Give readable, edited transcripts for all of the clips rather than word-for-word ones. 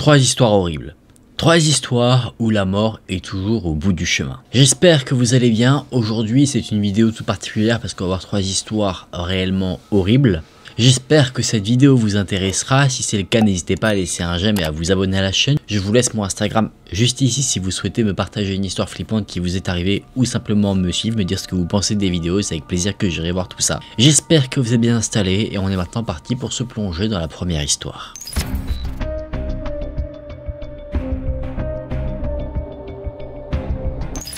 3 histoires horribles. 3 histoires où la mort est toujours au bout du chemin. J'espère que vous allez bien. Aujourd'hui, c'est une vidéo tout particulière parce qu'on va voir 3 histoires réellement horribles. J'espère que cette vidéo vous intéressera. Si c'est le cas, n'hésitez pas à laisser un j'aime et à vous abonner à la chaîne. Je vous laisse mon Instagram juste ici si vous souhaitez me partager une histoire flippante qui vous est arrivée ou simplement me suivre, me dire ce que vous pensez des vidéos. C'est avec plaisir que j'irai voir tout ça. J'espère que vous êtes bien installés et on est maintenant parti pour se plonger dans la première histoire.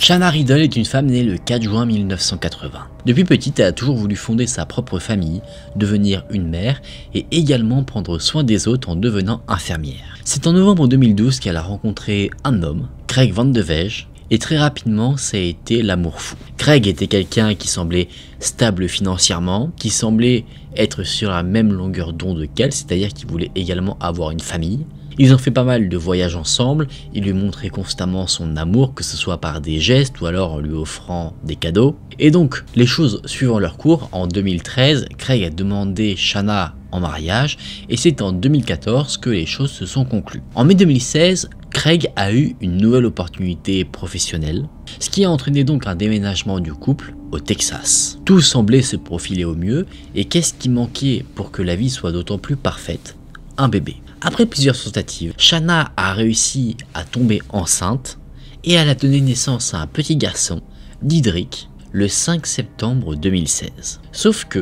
Shanna Riddle est une femme née le 4 juin 1980. Depuis petite, elle a toujours voulu fonder sa propre famille, devenir une mère et également prendre soin des autres en devenant infirmière. C'est en novembre 2012 qu'elle a rencontré un homme, Craig Van de Wege, et très rapidement ça a été l'amour fou. Craig était quelqu'un qui semblait stable financièrement, qui semblait être sur la même longueur d'onde qu'elle, c'est-à-dire qu'il voulait également avoir une famille. Ils ont fait pas mal de voyages ensemble, il lui montrait constamment son amour, que ce soit par des gestes ou alors en lui offrant des cadeaux. Et donc, les choses suivant leur cours, en 2013, Craig a demandé Shanna en mariage et c'est en 2014 que les choses se sont conclues. En mai 2016, Craig a eu une nouvelle opportunité professionnelle, ce qui a entraîné donc un déménagement du couple au Texas. Tout semblait se profiler au mieux et qu'est-ce qui manquait pour que la vie soit d'autant plus parfaite? Un bébé. Après plusieurs tentatives, Shanna a réussi à tomber enceinte et elle a donné naissance à un petit garçon, Didrik, le 5 septembre 2016. Sauf que,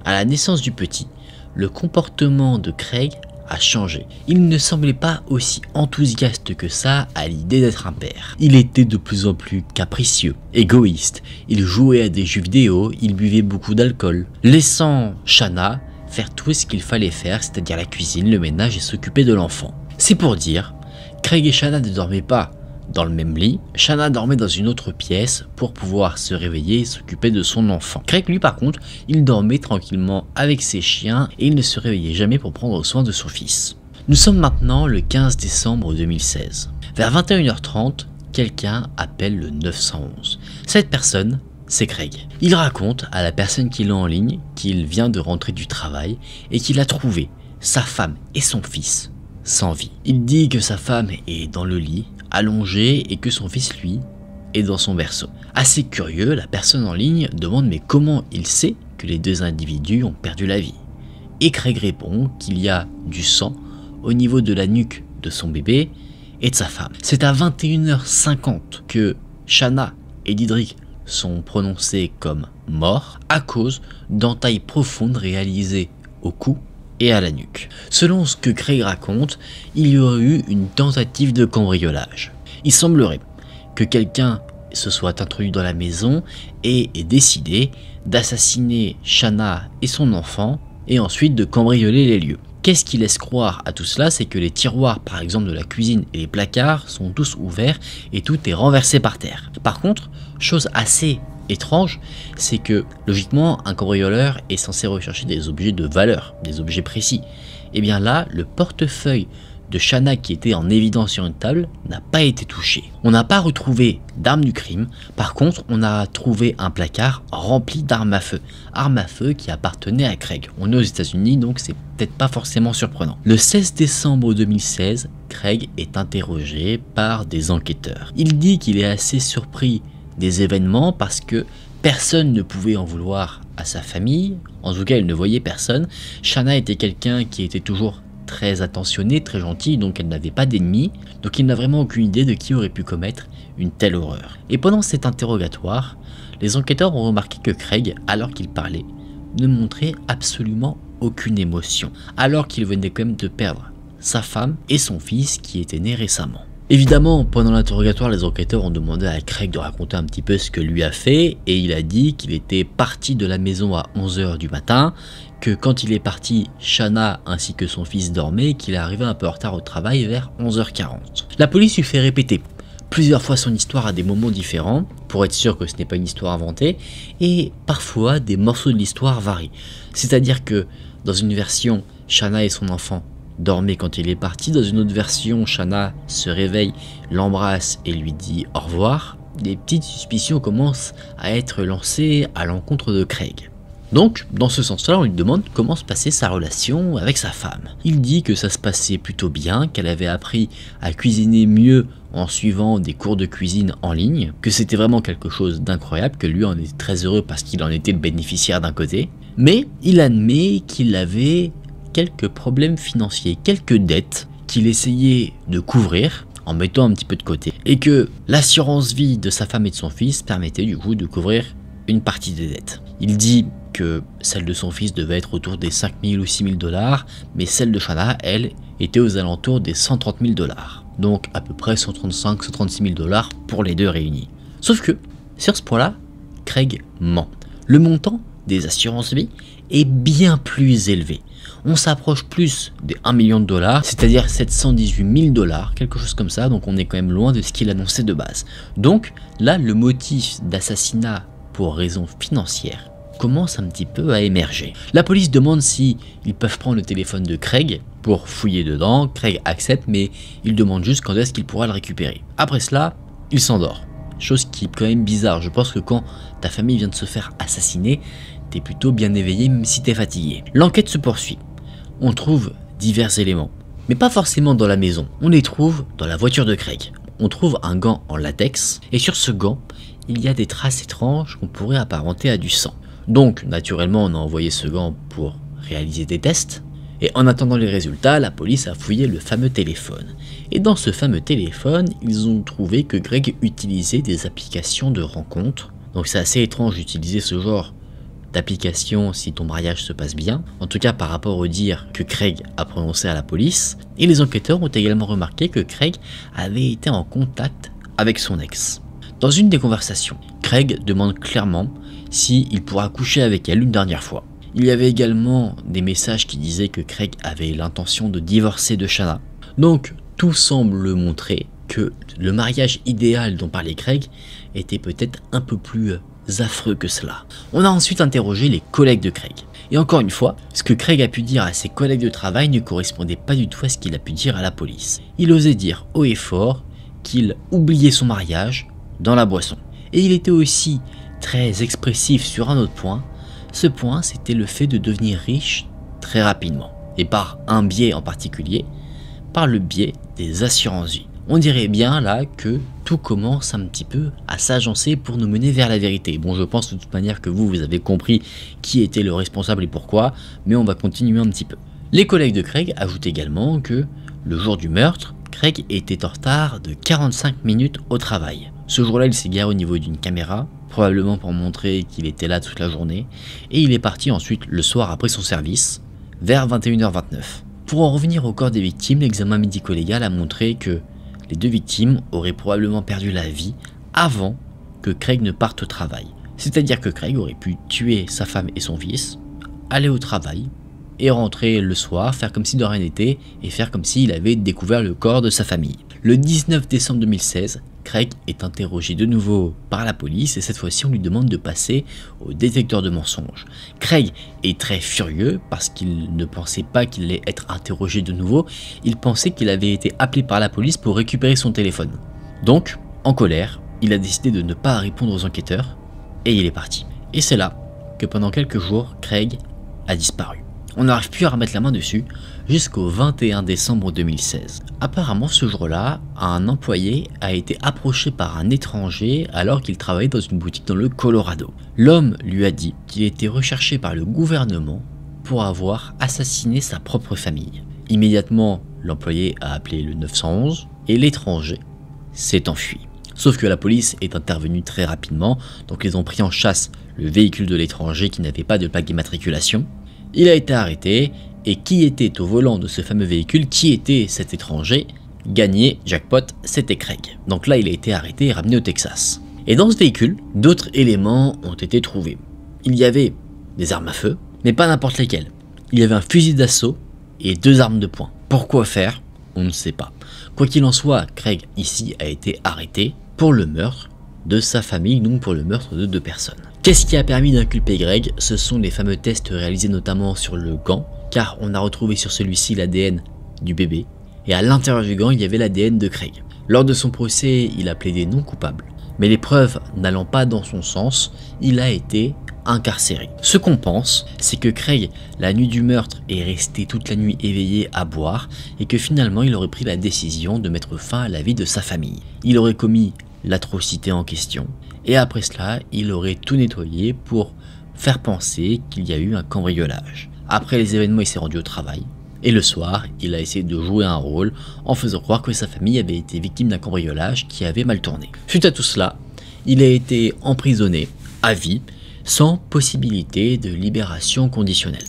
à la naissance du petit, le comportement de Craig a changé. Il ne semblait pas aussi enthousiaste que ça à l'idée d'être un père. Il était de plus en plus capricieux, égoïste, il jouait à des jeux vidéo, il buvait beaucoup d'alcool, laissant Shanna faire tout ce qu'il fallait faire, c'est-à-dire la cuisine, le ménage et s'occuper de l'enfant. C'est pour dire, Craig et Shanna ne dormaient pas dans le même lit, Shanna dormait dans une autre pièce pour pouvoir se réveiller et s'occuper de son enfant. Craig lui par contre, il dormait tranquillement avec ses chiens et il ne se réveillait jamais pour prendre soin de son fils. Nous sommes maintenant le 15 décembre 2016. Vers 21h30, quelqu'un appelle le 911. Cette personne, c'est Craig. Il raconte à la personne qui l'a en ligne qu'il vient de rentrer du travail et qu'il a trouvé sa femme et son fils sans vie. Il dit que sa femme est dans le lit, allongée, et que son fils, lui, est dans son berceau. Assez curieux, la personne en ligne demande mais comment il sait que les deux individus ont perdu la vie. Et Craig répond qu'il y a du sang au niveau de la nuque de son bébé et de sa femme. C'est à 21h50 que Shanna et Didrik sont prononcés comme morts à cause d'entailles profondes réalisées au cou et à la nuque. Selon ce que Craig raconte, il y aurait eu une tentative de cambriolage. Il semblerait que quelqu'un se soit introduit dans la maison et ait décidé d'assassiner Shanna et son enfant et ensuite de cambrioler les lieux. Qu'est-ce qui laisse croire à tout cela? C'est que les tiroirs par exemple de la cuisine et les placards sont tous ouverts et tout est renversé par terre. Par contre, chose assez étrange, c'est que logiquement un cambrioleur est censé rechercher des objets de valeur, des objets précis. Et bien là, le portefeuille de Shanna qui était en évidence sur une table n'a pas été touché. On n'a pas retrouvé d'armes du crime, par contre on a trouvé un placard rempli d'armes à feu qui appartenaient à Craig. On est aux États-Unis donc c'est peut-être pas forcément surprenant. Le 16 décembre 2016, Craig est interrogé par des enquêteurs. Il dit qu'il est assez surpris des événements parce que personne ne pouvait en vouloir à sa famille, en tout cas il ne voyait personne. Shanna était quelqu'un qui était toujours très attentionnée, très gentille, donc elle n'avait pas d'ennemis, donc il n'a vraiment aucune idée de qui aurait pu commettre une telle horreur. Et pendant cet interrogatoire, les enquêteurs ont remarqué que Craig, alors qu'il parlait, ne montrait absolument aucune émotion, alors qu'il venait quand même de perdre sa femme et son fils qui étaient nés récemment. Évidemment, pendant l'interrogatoire, les enquêteurs ont demandé à Craig de raconter un petit peu ce que lui a fait et il a dit qu'il était parti de la maison à 11h du matin, que quand il est parti, Shanna ainsi que son fils dormaient et qu'il est arrivé un peu en retard au travail vers 11h40. La police lui fait répéter plusieurs fois son histoire à des moments différents pour être sûr que ce n'est pas une histoire inventée et parfois des morceaux de l'histoire varient. C'est-à-dire que dans une version, Shanna et son enfant dormait quand il est parti. Dans une autre version, Shanna se réveille, l'embrasse et lui dit au revoir. Des petites suspicions commencent à être lancées à l'encontre de Craig. Donc, dans ce sens-là, on lui demande comment se passait sa relation avec sa femme. Il dit que ça se passait plutôt bien, qu'elle avait appris à cuisiner mieux en suivant des cours de cuisine en ligne, que c'était vraiment quelque chose d'incroyable, que lui en était très heureux parce qu'il en était le bénéficiaire d'un côté, mais il admet qu'il avait quelques problèmes financiers, quelques dettes qu'il essayait de couvrir en mettant un petit peu de côté, et que l'assurance vie de sa femme et de son fils permettait du coup de couvrir une partie des dettes. Il dit que celle de son fils devait être autour des 5 000 ou 6 000 $, mais celle de Shanna, elle, était aux alentours des 130 000 $. Donc à peu près 135 136 000 $ pour les deux réunis. Sauf que, sur ce point-là, Craig ment. Le montant des assurances vie est bien plus élevé. On s'approche plus des 1 million de $, c'est-à-dire 718 000 $, quelque chose comme ça, donc on est quand même loin de ce qu'il annonçait de base. Donc là, le motif d'assassinat pour raison financière commence un petit peu à émerger. La police demande si ils peuvent prendre le téléphone de Craig pour fouiller dedans. Craig accepte, mais il demande juste quand est-ce qu'il pourra le récupérer. Après cela, il s'endort. Chose qui est quand même bizarre. Je pense que quand ta famille vient de se faire assassiner, t'es plutôt bien éveillé même si t'es fatigué. L'enquête se poursuit. On trouve divers éléments, mais pas forcément dans la maison. On les trouve dans la voiture de Craig. On trouve un gant en latex, et sur ce gant, il y a des traces étranges qu'on pourrait apparenter à du sang. Donc, naturellement, on a envoyé ce gant pour réaliser des tests, et en attendant les résultats, la police a fouillé le fameux téléphone. Et dans ce fameux téléphone, ils ont trouvé que Greg utilisait des applications de rencontres. Donc c'est assez étrange d'utiliser ce genre d'application si ton mariage se passe bien, en tout cas par rapport au dire que Craig a prononcé à la police. Et les enquêteurs ont également remarqué que Craig avait été en contact avec son ex. Dans une des conversations, Craig demande clairement s'il pourra coucher avec elle une dernière fois. Il y avait également des messages qui disaient que Craig avait l'intention de divorcer de Shanna. Donc tout semble montrer que le mariage idéal dont parlait Craig était peut-être un peu plus affreux que cela. On a ensuite interrogé les collègues de Craig. Et encore une fois, ce que Craig a pu dire à ses collègues de travail ne correspondait pas du tout à ce qu'il a pu dire à la police. Il osait dire haut et fort qu'il oubliait son mariage dans la boisson. Et il était aussi très expressif sur un autre point. Ce point, c'était le fait de devenir riche très rapidement. Et par un biais en particulier, par le biais des assurances vie. On dirait bien là que tout commence un petit peu à s'agencer pour nous mener vers la vérité. Bon, je pense de toute manière que vous avez compris qui était le responsable et pourquoi, mais on va continuer un petit peu. Les collègues de Craig ajoutent également que le jour du meurtre, Craig était en retard de 45 minutes au travail. Ce jour-là, il s'est garé au niveau d'une caméra, probablement pour montrer qu'il était là toute la journée, et il est parti ensuite le soir après son service, vers 21h29. Pour en revenir au corps des victimes, l'examen médico-légal a montré que les deux victimes auraient probablement perdu la vie avant que Craig ne parte au travail. C'est-à-dire que Craig aurait pu tuer sa femme et son fils, aller au travail, et rentrer le soir, faire comme si de rien n'était, et faire comme s'il avait découvert le corps de sa famille. Le 19 décembre 2016, Craig est interrogé de nouveau par la police et cette fois-ci on lui demande de passer au détecteur de mensonges. Craig est très furieux parce qu'il ne pensait pas qu'il allait être interrogé de nouveau, il pensait qu'il avait été appelé par la police pour récupérer son téléphone. Donc, en colère, il a décidé de ne pas répondre aux enquêteurs et il est parti. Et c'est là que pendant quelques jours, Craig a disparu. On n'arrive plus à remettre la main dessus jusqu'au 21 décembre 2016. Apparemment ce jour-là, un employé a été approché par un étranger alors qu'il travaillait dans une boutique dans le Colorado. L'homme lui a dit qu'il était recherché par le gouvernement pour avoir assassiné sa propre famille. Immédiatement, l'employé a appelé le 911 et l'étranger s'est enfui. Sauf que la police est intervenue très rapidement, donc ils ont pris en chasse le véhicule de l'étranger qui n'avait pas de plaque d'immatriculation. Il a été arrêté, et qui était au volant de ce fameux véhicule, qui était cet étranger? Gagné, jackpot, c'était Craig. Donc là il a été arrêté et ramené au Texas. Et dans ce véhicule, d'autres éléments ont été trouvés. Il y avait des armes à feu, mais pas n'importe lesquelles. Il y avait un fusil d'assaut et 2 armes de poing. Pourquoi faire? On ne sait pas. Quoi qu'il en soit, Craig ici a été arrêté pour le meurtre de sa famille, donc pour le meurtre de 2 personnes. Qu'est-ce qui a permis d'inculper Greg? Ce sont les fameux tests réalisés notamment sur le gant, car on a retrouvé sur celui-ci l'ADN du bébé, et à l'intérieur du gant il y avait l'ADN de Craig. Lors de son procès, il a plaidé non coupable, mais les preuves n'allant pas dans son sens, il a été incarcéré. Ce qu'on pense, c'est que Craig, la nuit du meurtre, est resté toute la nuit éveillé à boire et que finalement il aurait pris la décision de mettre fin à la vie de sa famille. Il aurait commis l'atrocité en question et après cela, il aurait tout nettoyé pour faire penser qu'il y a eu un cambriolage. Après les événements, il s'est rendu au travail. Et le soir, il a essayé de jouer un rôle en faisant croire que sa famille avait été victime d'un cambriolage qui avait mal tourné. Suite à tout cela, il a été emprisonné à vie, sans possibilité de libération conditionnelle.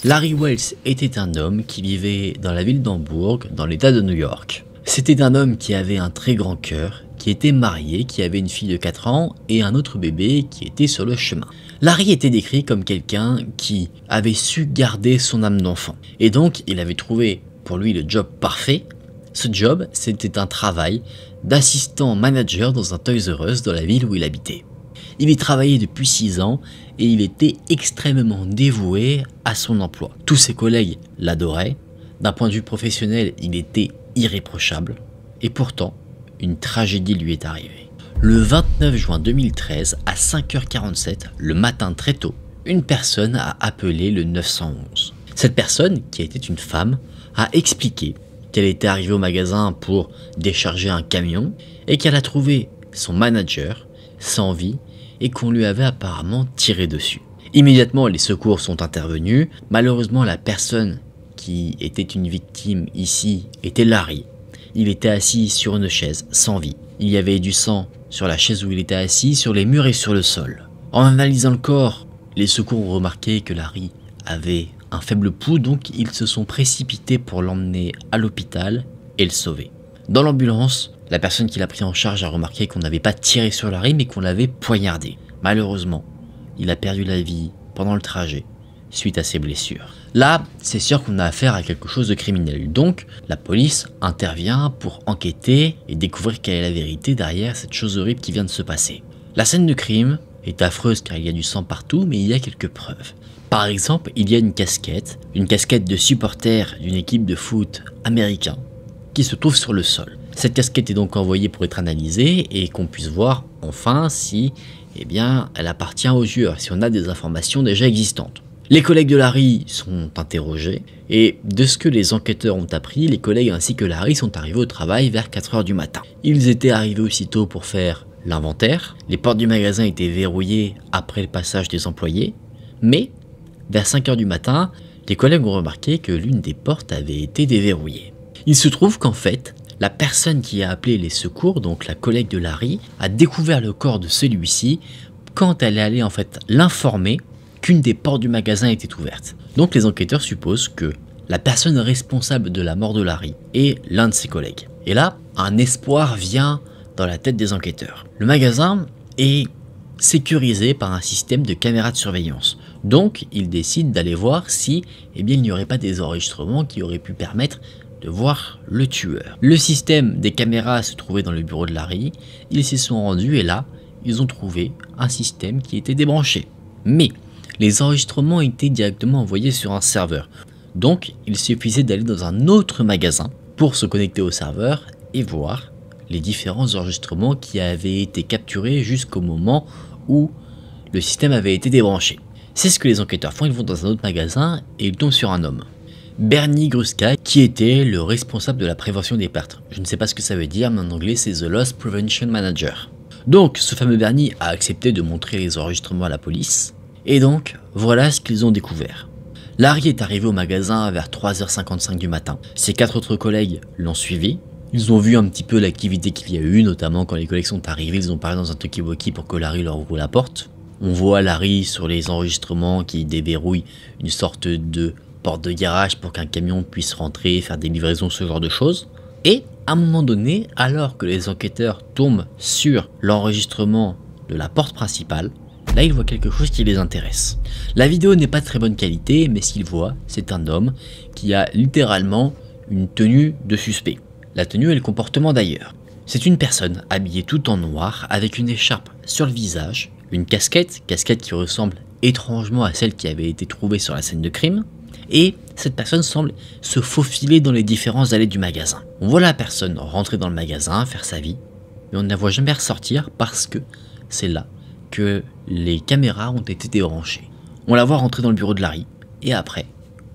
Larry Wells était un homme qui vivait dans la ville d'Hambourg, dans l'état de New York. C'était un homme qui avait un très grand cœur, qui était marié, qui avait une fille de 4 ans et un autre bébé qui était sur le chemin. Larry était décrit comme quelqu'un qui avait su garder son âme d'enfant. Et donc, il avait trouvé pour lui le job parfait. Ce job, c'était un travail d'assistant manager dans un Toys R Us dans la ville où il habitait. Il y travaillait depuis 6 ans et il était extrêmement dévoué à son emploi. Tous ses collègues l'adoraient. D'un point de vue professionnel, il était irréprochable. Et pourtant, une tragédie lui est arrivée. Le 29 juin 2013, à 5h47, le matin très tôt, une personne a appelé le 911. Cette personne, qui était une femme, a expliqué qu'elle était arrivée au magasin pour décharger un camion et qu'elle a trouvé son manager sans vie et qu'on lui avait apparemment tiré dessus. Immédiatement, les secours sont intervenus. Malheureusement, la personne qui était une victime ici était Larry. Il était assis sur une chaise, sans vie. Il y avait du sang sur la chaise où il était assis, sur les murs et sur le sol. En analysant le corps, les secours ont remarqué que Larry avait un faible pouls, donc ils se sont précipités pour l'emmener à l'hôpital et le sauver. Dans l'ambulance, la personne qui l'a pris en charge a remarqué qu'on n'avait pas tiré sur Larry, mais qu'on l'avait poignardé. Malheureusement, il a perdu la vie pendant le trajet, suite à ses blessures. Là, c'est sûr qu'on a affaire à quelque chose de criminel. Donc, la police intervient pour enquêter et découvrir quelle est la vérité derrière cette chose horrible qui vient de se passer. La scène de crime est affreuse car il y a du sang partout, mais il y a quelques preuves. Par exemple, il y a une casquette de supporter d'une équipe de foot américain qui se trouve sur le sol. Cette casquette est donc envoyée pour être analysée et qu'on puisse voir enfin si elle appartient aux joueurs, si on a des informations déjà existantes. Les collègues de Larry sont interrogés et de ce que les enquêteurs ont appris, les collègues ainsi que Larry sont arrivés au travail vers 4 h du matin. Ils étaient arrivés aussitôt pour faire l'inventaire, les portes du magasin étaient verrouillées après le passage des employés, mais vers 5 h du matin, les collègues ont remarqué que l'une des portes avait été déverrouillée. Il se trouve qu'en fait, la personne qui a appelé les secours, donc la collègue de Larry, a découvert le corps de celui-ci quand elle est allée l'informer qu'une des portes du magasin était ouverte. Donc les enquêteurs supposent que la personne responsable de la mort de Larry est l'un de ses collègues. Et là, un espoir vient dans la tête des enquêteurs. Le magasin est sécurisé par un système de caméras de surveillance. Donc, ils décident d'aller voir si il n'y aurait pas des enregistrements qui auraient pu permettre de voir le tueur. Le système des caméras se trouvait dans le bureau de Larry. Ils s'y sont rendus et là, ils ont trouvé un système qui était débranché. Mais les enregistrements étaient directement envoyés sur un serveur. Donc, il suffisait d'aller dans un autre magasin pour se connecter au serveur et voir les différents enregistrements qui avaient été capturés jusqu'au moment où le système avait été débranché. C'est ce que les enquêteurs font, ils vont dans un autre magasin et ils tombent sur un homme. Bernie Gruska, qui était le responsable de la prévention des pertes. Je ne sais pas ce que ça veut dire, mais en anglais c'est The Loss Prevention Manager. Donc ce fameux Bernie a accepté de montrer les enregistrements à la police, et donc voilà ce qu'ils ont découvert. Larry est arrivé au magasin vers 3 h 55 du matin. Ses 4 autres collègues l'ont suivi. Ils ont vu un petit peu l'activité qu'il y a eu, notamment quand les collègues sont arrivés, ils ont parlé dans un talkie-walkie pour que Larry leur ouvre la porte. On voit Larry sur les enregistrements qui déverrouille une sorte de porte de garage pour qu'un camion puisse rentrer, faire des livraisons, ce genre de choses. Et à un moment donné, alors que les enquêteurs tombent sur l'enregistrement de la porte principale, là ils voient quelque chose qui les intéresse. La vidéo n'est pas de très bonne qualité, mais ce qu'ils voient, c'est un homme qui a littéralement une tenue de suspect. La tenue et le comportement d'ailleurs. C'est une personne habillée tout en noir avec une écharpe sur le visage, une casquette qui ressemble étrangement à celle qui avait été trouvée sur la scène de crime, et cette personne semble se faufiler dans les différents allées du magasin. On voit la personne rentrer dans le magasin, faire sa vie, mais on ne la voit jamais ressortir parce que c'est là que les caméras ont été débranchées. On la voit rentrer dans le bureau de Larry, et après,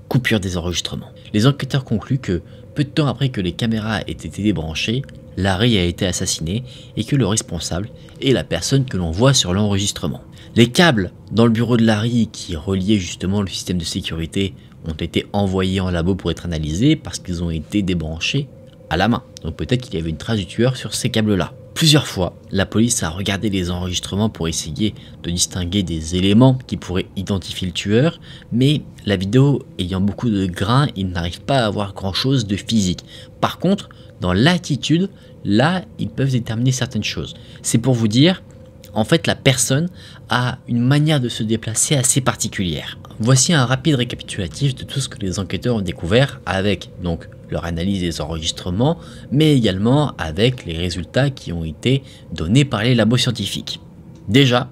coupure des enregistrements. Les enquêteurs concluent que, peu de temps après que les caméras aient été débranchées, Larry a été assassiné et que le responsable est la personne que l'on voit sur l'enregistrement. Les câbles dans le bureau de Larry qui reliaient justement le système de sécurité ont été envoyés en labo pour être analysés parce qu'ils ont été débranchés à la main. Donc peut-être qu'il y avait une trace du tueur sur ces câbles-là. Plusieurs fois, la police a regardé les enregistrements pour essayer de distinguer des éléments qui pourraient identifier le tueur, mais la vidéo ayant beaucoup de grains, ils n'arrivent pas à avoir grand-chose de physique. Par contre, dans l'attitude, là, ils peuvent déterminer certaines choses. C'est pour vous dire, en fait, la personne a une manière de se déplacer assez particulière. Voici un rapide récapitulatif de tout ce que les enquêteurs ont découvert avec donc leur analyse des enregistrements, mais également avec les résultats qui ont été donnés par les labos scientifiques. Déjà,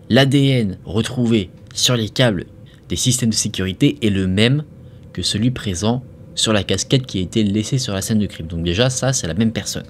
l'ADN retrouvé sur les câbles des systèmes de sécurité est le même que celui présent sur la casquette qui a été laissée sur la scène de crime. Donc déjà, ça, c'est la même personne.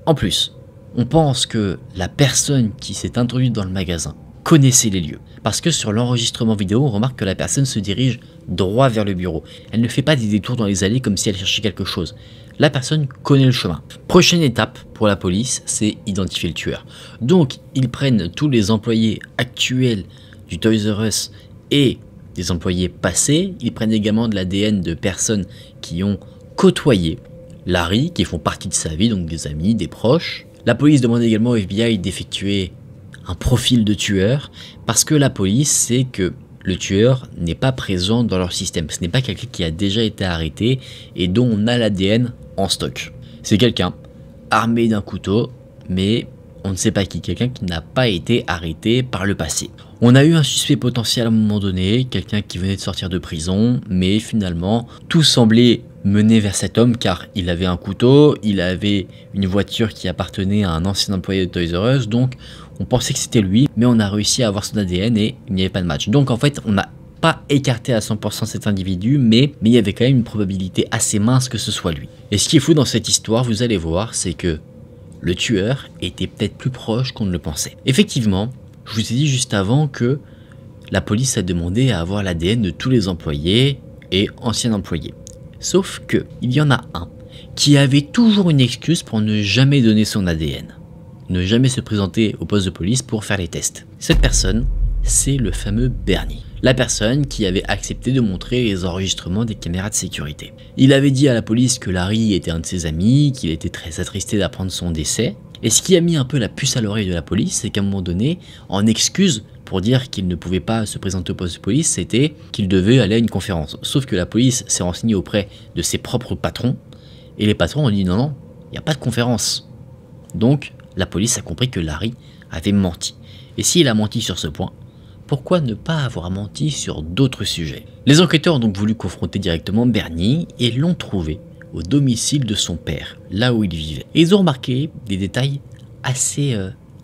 En plus, on pense que la personne qui s'est introduite dans le magasin connaissait les lieux. Parce que sur l'enregistrement vidéo, on remarque que la personne se dirige droit vers le bureau. Elle ne fait pas des détours dans les allées comme si elle cherchait quelque chose. La personne connaît le chemin. Prochaine étape pour la police, c'est identifier le tueur. Donc, ils prennent tous les employés actuels du Toys R Us et des employés passés. Ils prennent également de l'ADN de personnes qui ont côtoyé Larry, qui font partie de sa vie, donc des amis, des proches. La police demande également au FBI d'effectuer un profil de tueur, parce que la police sait que le tueur n'est pas présent dans leur système. Ce n'est pas quelqu'un qui a déjà été arrêté et dont on a l'ADN en stock. C'est quelqu'un armé d'un couteau, mais on ne sait pas qui, quelqu'un qui n'a pas été arrêté par le passé. On a eu un suspect potentiel à un moment donné, quelqu'un qui venait de sortir de prison, mais finalement, tout semblait mener vers cet homme car il avait un couteau, il avait une voiture qui appartenait à un ancien employé de Toys R Us, donc on pensait que c'était lui, mais on a réussi à avoir son ADN et il n'y avait pas de match. Donc en fait, on n'a pas écarté à 100% cet individu, mais il y avait quand même une probabilité assez mince que ce soit lui. Et ce qui est fou dans cette histoire, vous allez voir, c'est que le tueur était peut-être plus proche qu'on ne le pensait. Effectivement, je vous ai dit juste avant que la police a demandé à avoir l'ADN de tous les employés et anciens employés. Sauf que il y en a un qui avait toujours une excuse pour ne jamais donner son ADN. Ne jamais se présenter au poste de police pour faire les tests. Cette personne, c'est le fameux Bernie. La personne qui avait accepté de montrer les enregistrements des caméras de sécurité. Il avait dit à la police que Larry était un de ses amis, qu'il était très attristé d'apprendre son décès. Et ce qui a mis un peu la puce à l'oreille de la police, c'est qu'à un moment donné, en excuse pour dire qu'il ne pouvait pas se présenter au poste de police, c'était qu'il devait aller à une conférence. Sauf que la police s'est renseignée auprès de ses propres patrons, et les patrons ont dit non, il n'y a pas de conférence. Donc, la police a compris que Larry avait menti. Et s'il a menti sur ce point, pourquoi ne pas avoir menti sur d'autres sujets? Les enquêteurs ont donc voulu confronter directement Bernie et l'ont trouvé au domicile de son père, là où il vivait. Et ils ont remarqué des détails assez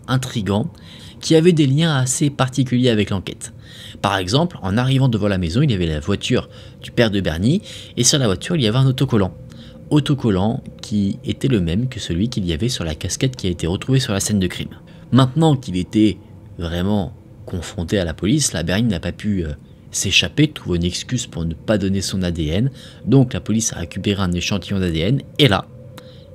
intrigants qui avaient des liens assez particuliers avec l'enquête. Par exemple, en arrivant devant la maison, il y avait la voiture du père de Bernie et sur la voiture, il y avait un autocollant. Autocollant qui était le même que celui qu'il y avait sur la casquette qui a été retrouvée sur la scène de crime. Maintenant qu'il était vraiment confronté à la police, la Bernie n'a pas pu s'échapper, trouver une excuse pour ne pas donner son ADN, donc la police a récupéré un échantillon d'ADN, et là,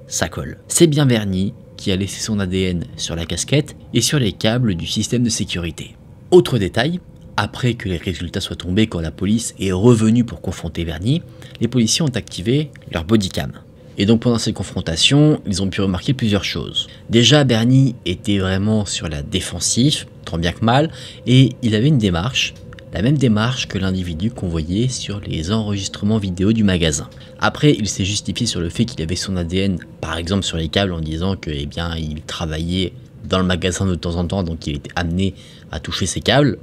ça colle. C'est bien Bernie qui a laissé son ADN sur la casquette et sur les câbles du système de sécurité. Autre détail, après que les résultats soient tombés, quand la police est revenue pour confronter Bernie, les policiers ont activé leur bodycam. Et donc pendant cette confrontation, ils ont pu remarquer plusieurs choses. Déjà, Bernie était vraiment sur la défensive, tant bien que mal, et il avait une démarche, la même démarche que l'individu qu'on voyait sur les enregistrements vidéo du magasin. Après, il s'est justifié sur le fait qu'il avait son ADN, par exemple sur les câbles, en disant que, eh bien, il travaillait dans le magasin de temps en temps, donc il était amené à toucher ses câbles.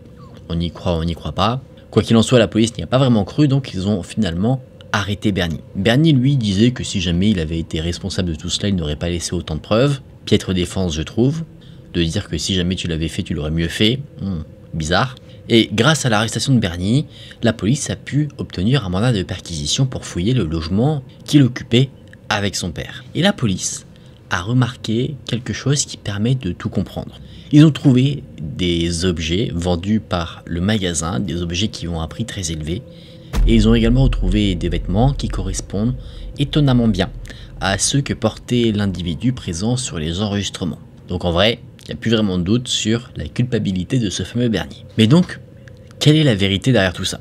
On y croit, on n'y croit pas. Quoi qu'il en soit, la police n'y a pas vraiment cru, donc ils ont finalement arrêté Bernie. Bernie, lui, disait que si jamais il avait été responsable de tout cela, il n'aurait pas laissé autant de preuves. Piètre défense, je trouve, de dire que si jamais tu l'avais fait, tu l'aurais mieux fait. Bizarre. Et grâce à l'arrestation de Bernie, la police a pu obtenir un mandat de perquisition pour fouiller le logement qu'il occupait avec son père. Et la police a remarqué quelque chose qui permet de tout comprendre. Ils ont trouvé des objets vendus par le magasin, des objets qui ont un prix très élevé. Et ils ont également retrouvé des vêtements qui correspondent étonnamment bien à ceux que portait l'individu présent sur les enregistrements. Donc en vrai, il n'y a plus vraiment de doute sur la culpabilité de ce fameux Bernie. Mais donc, quelle est la vérité derrière tout ça?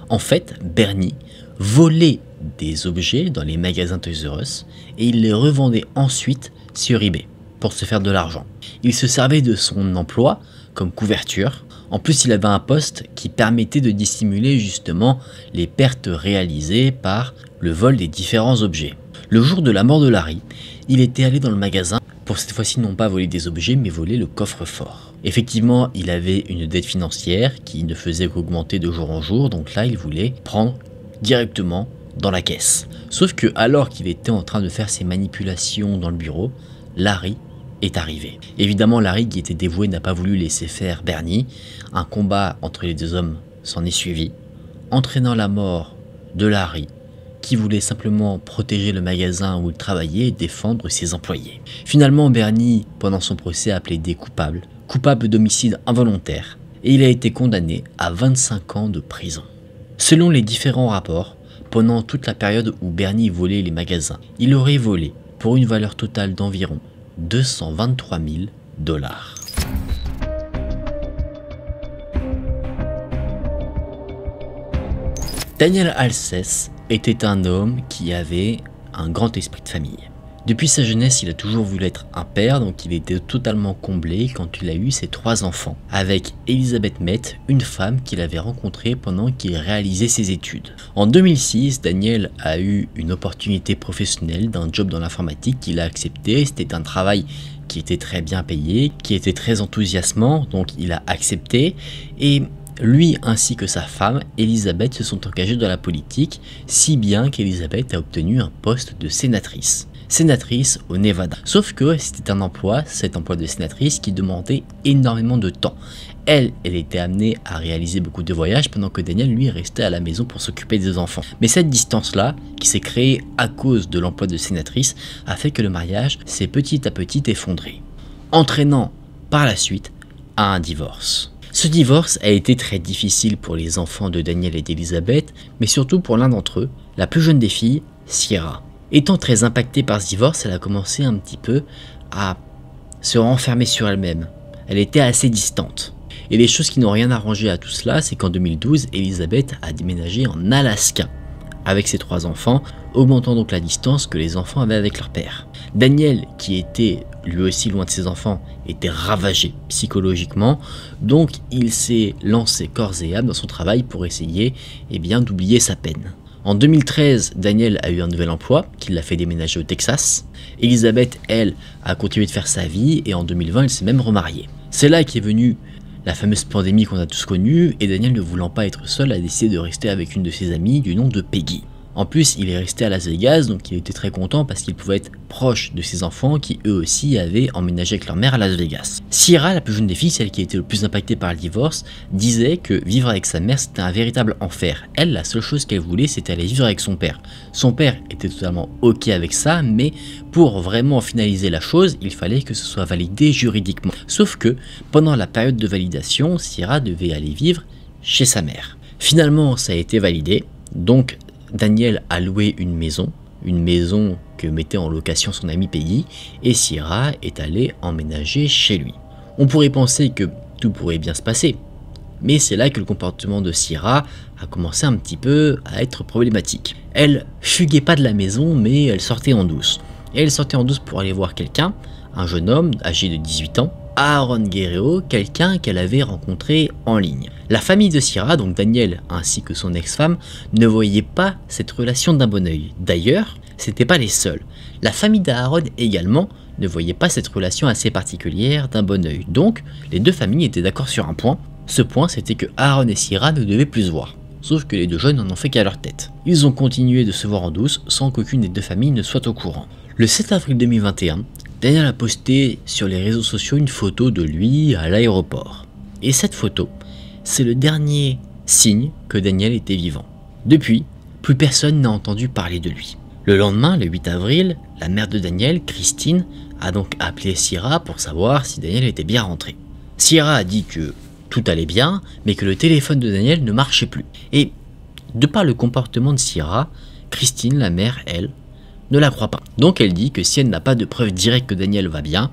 En fait, Bernie volait des objets dans les magasins Toys R Us et il les revendait ensuite sur eBay pour se faire de l'argent. Il se servait de son emploi comme couverture. En plus, il avait un poste qui permettait de dissimuler justement les pertes réalisées par le vol des différents objets. Le jour de la mort de Larry, il était allé dans le magasin pour cette fois-ci non pas voler des objets mais voler le coffre-fort. Effectivement, il avait une dette financière qui ne faisait qu'augmenter de jour en jour, donc là il voulait prendre directement dans la caisse. Sauf que alors qu'il était en train de faire ses manipulations dans le bureau, Larry est arrivé. Évidemment, Larry, qui était dévoué, n'a pas voulu laisser faire Bernie. Un combat entre les deux hommes s'en est suivi, entraînant la mort de Larry, qui voulait simplement protéger le magasin où il travaillait et défendre ses employés. Finalement, Bernie, pendant son procès, a plaidé coupable d'homicide involontaire, et il a été condamné à 25 ans de prison. Selon les différents rapports, pendant toute la période où Bernie volait les magasins, il aurait volé pour une valeur totale d'environ 223 000 $. Daniel Alceste était un homme qui avait un grand esprit de famille. Depuis sa jeunesse, il a toujours voulu être un père, donc il était totalement comblé quand il a eu ses 3 enfants, avec Elizabeth Mett, une femme qu'il avait rencontrée pendant qu'il réalisait ses études. En 2006, Daniel a eu une opportunité professionnelle d'un job dans l'informatique qu'il a accepté. C'était un travail qui était très bien payé, qui était très enthousiasmant, donc il a accepté. Et lui ainsi que sa femme, Elizabeth, se sont engagés dans la politique, si bien qu'Elizabeth a obtenu un poste de sénatrice au Nevada. Sauf que c'était un emploi, cet emploi de sénatrice, qui demandait énormément de temps. Elle était amenée à réaliser beaucoup de voyages, pendant que Daniel, lui, restait à la maison pour s'occuper des enfants. Mais cette distance-là, qui s'est créée à cause de l'emploi de sénatrice, a fait que le mariage s'est petit à petit effondré, entraînant par la suite à un divorce. Ce divorce a été très difficile pour les enfants de Daniel et d'Elizabeth, mais surtout pour l'un d'entre eux, la plus jeune des filles, Sierra. Étant très impactée par ce divorce, elle a commencé un petit peu à se renfermer sur elle-même. Elle était assez distante. Et les choses qui n'ont rien arrangé à tout cela, c'est qu'en 2012, Elizabeth a déménagé en Alaska avec ses 3 enfants, augmentant donc la distance que les enfants avaient avec leur père. Daniel, qui était lui aussi loin de ses enfants, était ravagé psychologiquement, donc il s'est lancé corps et âme dans son travail pour essayer d'oublier sa peine. En 2013, Daniel a eu un nouvel emploi qui l'a fait déménager au Texas. Elizabeth, elle, a continué de faire sa vie et en 2020, elle s'est même remariée. C'est là qu'est venue la fameuse pandémie qu'on a tous connue et Daniel, ne voulant pas être seul, a décidé de rester avec une de ses amies du nom de Peggy. En plus, il est resté à Las Vegas, donc il était très content parce qu'il pouvait être proche de ses enfants qui eux aussi avaient emménagé avec leur mère à Las Vegas. Sierra, la plus jeune des filles, celle qui était le plus impactée par le divorce, disait que vivre avec sa mère c'était un véritable enfer. Elle, la seule chose qu'elle voulait, c'était aller vivre avec son père. Son père était totalement ok avec ça, mais pour vraiment finaliser la chose, il fallait que ce soit validé juridiquement. Sauf que pendant la période de validation, Sierra devait aller vivre chez sa mère. Finalement, ça a été validé, donc Daniel a loué une maison que mettait en location son ami Peggy, et Sierra est allée emménager chez lui. On pourrait penser que tout pourrait bien se passer, mais c'est là que le comportement de Sierra a commencé un petit peu à être problématique. Elle fuguait pas de la maison, mais elle sortait en douce. Et elle sortait en douce pour aller voir quelqu'un, un jeune homme âgé de 18 ans, Aaron Guerrero, quelqu'un qu'elle avait rencontré en ligne. La famille de Sierra, donc Daniel ainsi que son ex-femme, ne voyait pas cette relation d'un bon oeil. D'ailleurs, c'était pas les seuls. La famille d'Aaron également ne voyait pas cette relation assez particulière d'un bon oeil. Donc, les deux familles étaient d'accord sur un point. Ce point, c'était que Aaron et Sierra ne devaient plus se voir. Sauf que les deux jeunes n'en ont fait qu'à leur tête. Ils ont continué de se voir en douce sans qu'aucune des deux familles ne soit au courant. Le 7 avril 2021, Daniel a posté sur les réseaux sociaux une photo de lui à l'aéroport. Et cette photo, c'est le dernier signe que Daniel était vivant. Depuis, plus personne n'a entendu parler de lui. Le lendemain, le 8 avril, La mère de Daniel, Christine, a donc appelé Sierra pour savoir si Daniel était bien rentré. Sierra a dit que tout allait bien, mais que le téléphone de Daniel ne marchait plus. Et de par le comportement de Sierra, Christine, la mère, elle, ne la croit pas. Donc elle dit que si elle n'a pas de preuve directe que Daniel va bien,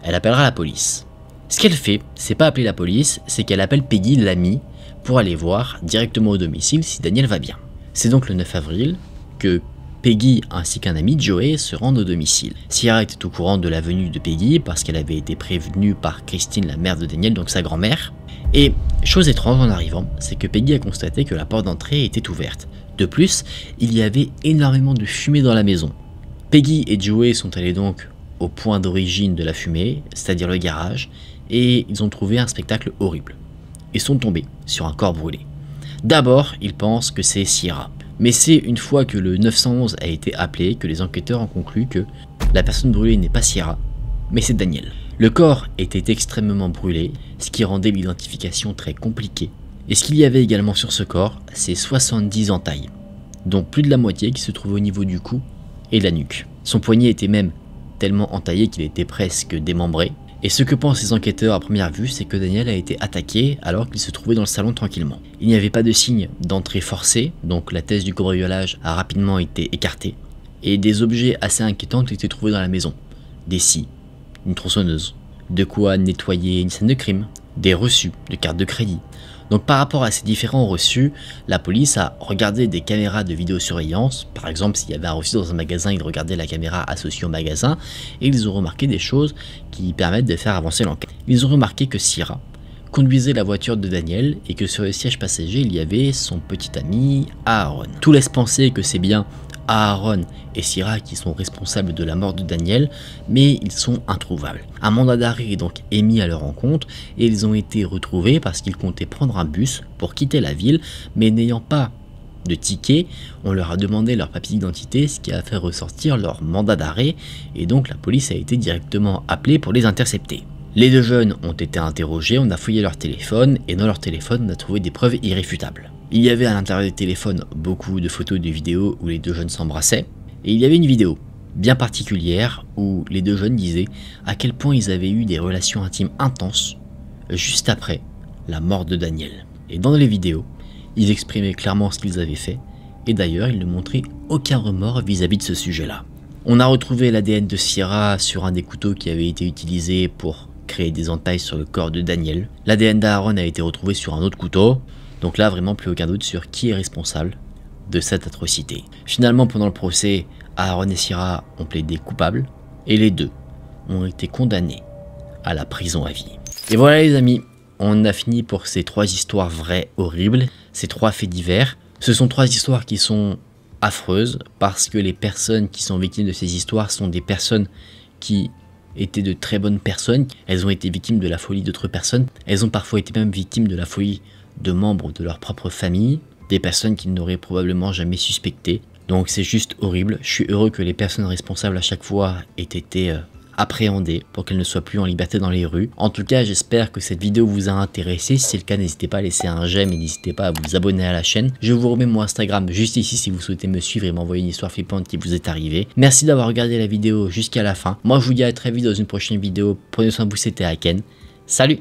elle appellera la police. Ce qu'elle fait, c'est pas appeler la police, c'est qu'elle appelle Peggy, l'amie, pour aller voir directement au domicile si Daniel va bien. C'est donc le 9 avril que Peggy ainsi qu'un ami, Joey, se rendent au domicile. Sierra était au courant de la venue de Peggy parce qu'elle avait été prévenue par Christine, la mère de Daniel, donc sa grand-mère. Et chose étrange en arrivant, c'est que Peggy a constaté que la porte d'entrée était ouverte. De plus, il y avait énormément de fumée dans la maison. Peggy et Joey sont allés donc au point d'origine de la fumée, c'est-à-dire le garage, et ils ont trouvé un spectacle horrible. Ils sont tombés sur un corps brûlé. D'abord, ils pensent que c'est Sierra. Mais c'est une fois que le 911 a été appelé que les enquêteurs ont conclu que la personne brûlée n'est pas Sierra, mais c'est Daniel. Le corps était extrêmement brûlé, ce qui rendait l'identification très compliquée. Et ce qu'il y avait également sur ce corps, c'est 70 entailles, dont plus de la moitié qui se trouvait au niveau du cou et de la nuque. Son poignet était même tellement entaillé qu'il était presque démembré. Et ce que pensent les enquêteurs à première vue, c'est que Daniel a été attaqué alors qu'il se trouvait dans le salon tranquillement. Il n'y avait pas de signe d'entrée forcée, donc la thèse du cambriolage a rapidement été écartée. Et des objets assez inquiétants ont été trouvés dans la maison. Des scies, une tronçonneuse, de quoi nettoyer une scène de crime, des reçus de cartes de crédit. Donc par rapport à ces différents reçus, la police a regardé des caméras de vidéosurveillance. Par exemple, s'il y avait un reçu dans un magasin, ils regardaient la caméra associée au magasin et ils ont remarqué des choses qui permettent de faire avancer l'enquête. Ils ont remarqué que Sierra conduisait la voiture de Daniel et que sur le siège passager, il y avait son petit ami Aaron. Tout laisse penser que c'est bien Aaron et Sierra qui sont responsables de la mort de Daniel, mais ils sont introuvables. Un mandat d'arrêt est donc émis à leur encontre et ils ont été retrouvés parce qu'ils comptaient prendre un bus pour quitter la ville, mais n'ayant pas de ticket, on leur a demandé leur papier d'identité, ce qui a fait ressortir leur mandat d'arrêt et donc la police a été directement appelée pour les intercepter. Les deux jeunes ont été interrogés, on a fouillé leur téléphone et dans leur téléphone on a trouvé des preuves irréfutables. Il y avait à l'intérieur des téléphones beaucoup de photos et de vidéos où les deux jeunes s'embrassaient. Et il y avait une vidéo bien particulière où les deux jeunes disaient à quel point ils avaient eu des relations intimes intenses juste après la mort de Daniel. Et dans les vidéos, ils exprimaient clairement ce qu'ils avaient fait. Et d'ailleurs, ils ne montraient aucun remords vis-à-vis de ce sujet-là. On a retrouvé l'ADN de Sierra sur un des couteaux qui avait été utilisé pour créer des entailles sur le corps de Daniel. L'ADN d'Aaron a été retrouvé sur un autre couteau. Donc là, vraiment plus aucun doute sur qui est responsable de cette atrocité. Finalement, pendant le procès, Aaron et Sierra ont plaidé coupables et les deux ont été condamnés à la prison à vie. Et voilà les amis, on a fini pour ces trois histoires vraies horribles, ces trois faits divers. Ce sont trois histoires qui sont affreuses parce que les personnes qui sont victimes de ces histoires sont des personnes qui étaient de très bonnes personnes. Elles ont été victimes de la folie d'autres personnes. Elles ont parfois été même victimes de la folie de membres de leur propre famille, des personnes qu'ils n'auraient probablement jamais suspectées. Donc c'est juste horrible. Je suis heureux que les personnes responsables à chaque fois aient été appréhendées pour qu'elles ne soient plus en liberté dans les rues. En tout cas, j'espère que cette vidéo vous a intéressé. Si c'est le cas, n'hésitez pas à laisser un j'aime et n'hésitez pas à vous abonner à la chaîne. Je vous remets mon Instagram juste ici si vous souhaitez me suivre et m'envoyer une histoire flippante qui vous est arrivée. Merci d'avoir regardé la vidéo jusqu'à la fin. Moi, je vous dis à très vite dans une prochaine vidéo. Prenez soin de vous, c'était Aken. Salut!